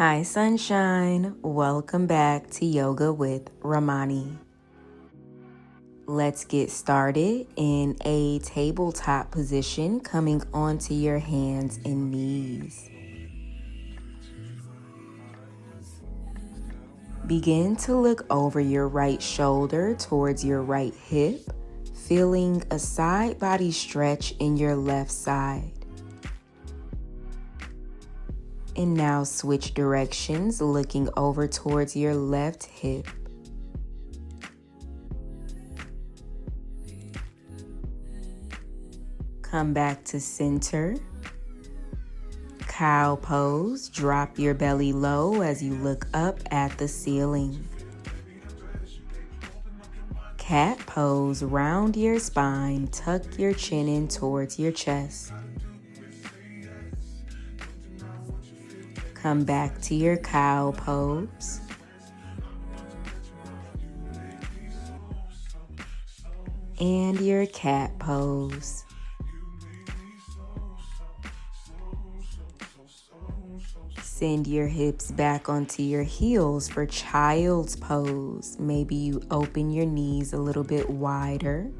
Hi, sunshine. Welcome back to Yoga with RAMONI. Let's get started in a tabletop position, coming onto your hands and knees. Begin to look over your right shoulder towards your right hip, feeling a side body stretch in your left side. And now switch directions, looking over towards your left hip. Come back to center. Cow pose, drop your belly low as you look up at the ceiling. Cat pose, round your spine, tuck your chin in towards your chest. Come back to your cow pose. And your cat pose. Send your hips back onto your heels for child's pose. Maybe you open your knees a little bit wider.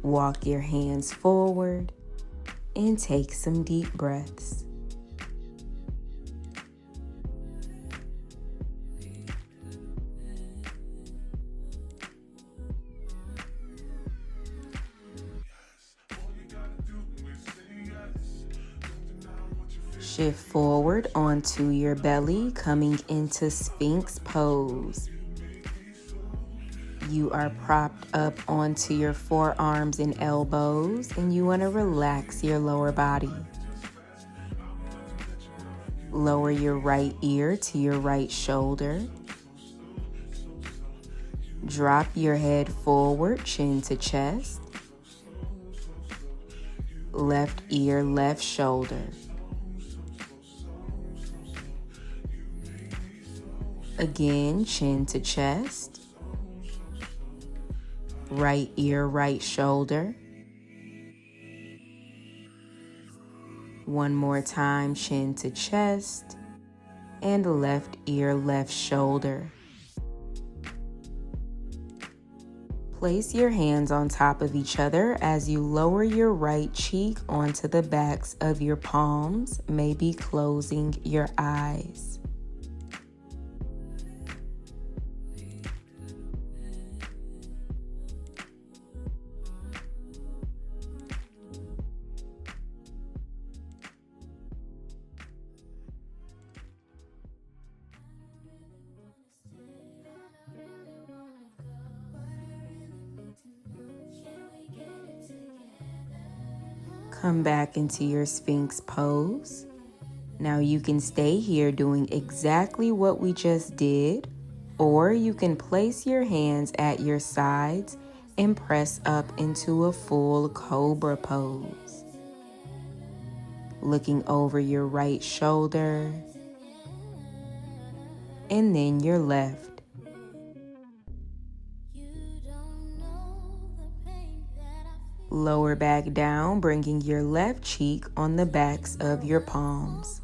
Walk your hands forward and take some deep breaths. Shift forward onto your belly, coming into Sphinx pose. You are propped up onto your forearms and elbows, and you want to relax your lower body. Lower your right ear to your right shoulder. Drop your head forward, chin to chest. Left ear, left shoulder. Again, chin to chest. Right ear, right shoulder. One more time, chin to chest. And left ear, left shoulder. Place your hands on top of each other as you lower your right cheek onto the backs of your palms, maybe closing your eyes. Come back into your Sphinx pose. Now you can stay here doing exactly what we just did, or you can place your hands at your sides and press up into a full cobra pose. Looking over your right shoulder and then your left. Lower back down, bringing your left cheek on the backs of your palms.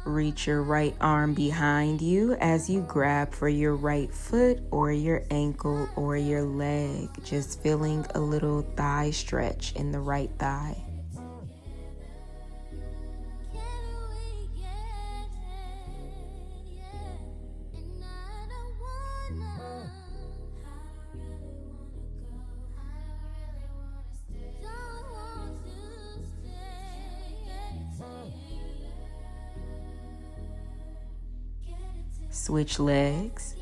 Reach your right arm behind you as you grab for your right foot or your ankle or your leg, just feeling a little thigh stretch in the right thigh. Switch legs.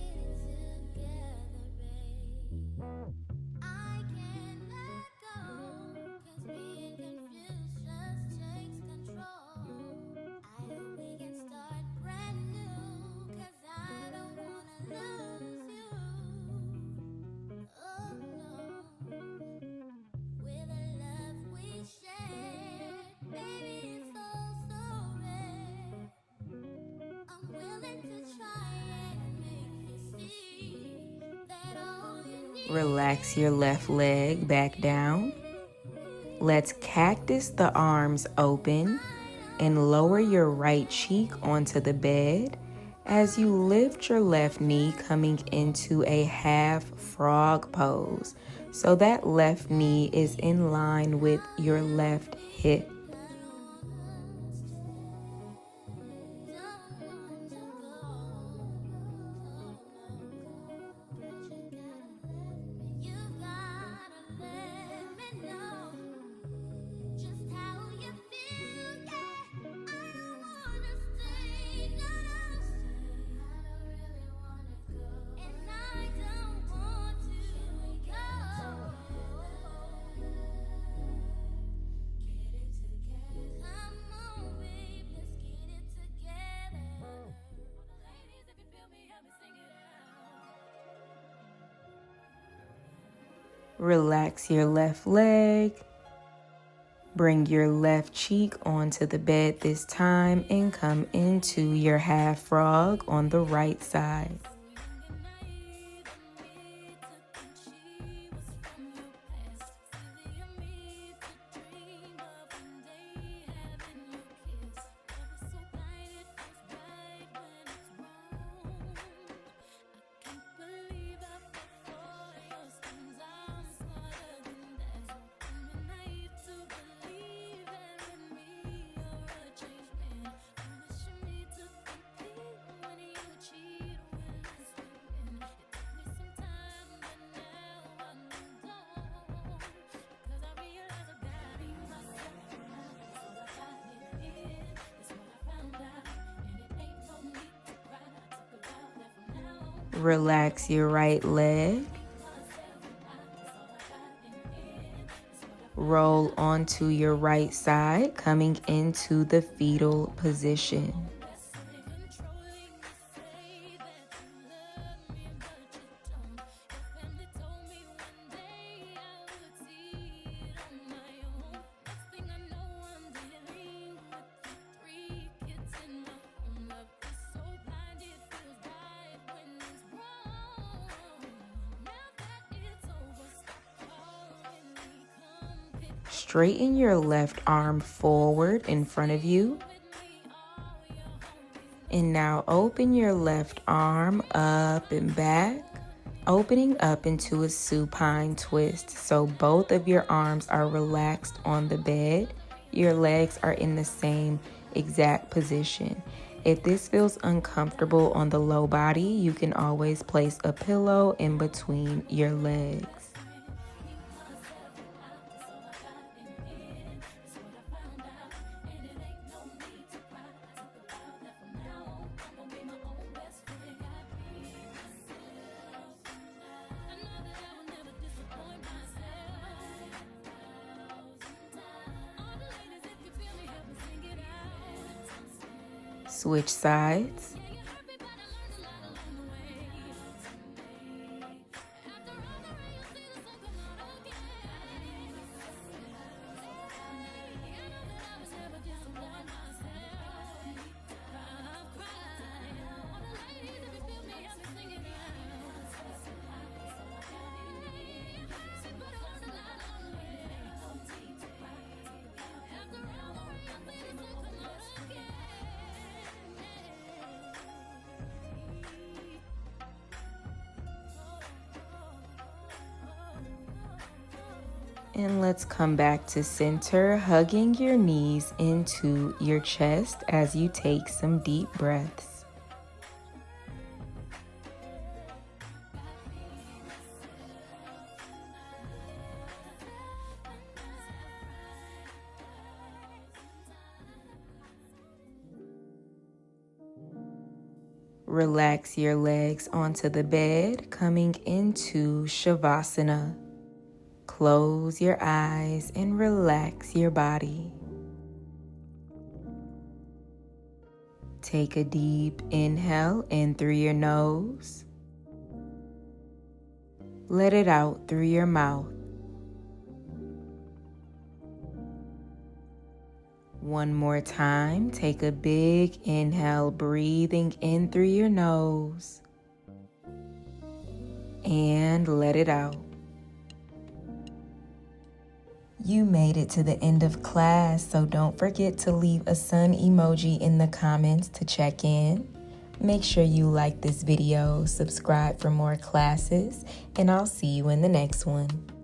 Relax your left leg back down. Let's cactus the arms open and lower your right cheek onto the bed as you lift your left knee, coming into a half frog pose. So that left knee is in line with your left hip. Relax your left leg. Bring your left cheek onto the bed this time and come into your half frog on the right side. Relax your right leg. Roll onto your right side, coming into the fetal position. Straighten your left arm forward in front of you. And now open your left arm up and back, opening up into a supine twist. So both of your arms are relaxed on the bed. Your legs are in the same exact position. If this feels uncomfortable on the low body, you can always place a pillow in between your legs. Switch sides. And let's come back to center, hugging your knees into your chest as you take some deep breaths. Relax your legs onto the bed, coming into Shavasana. Close your eyes and relax your body. Take a deep inhale in through your nose. Let it out through your mouth. One more time, take a big inhale, breathing in through your nose. And and let it out. You made it to the end of class, so don't forget to leave a sun emoji in the comments to check in. Make sure you like this video, subscribe for more classes, and I'll see you in the next one.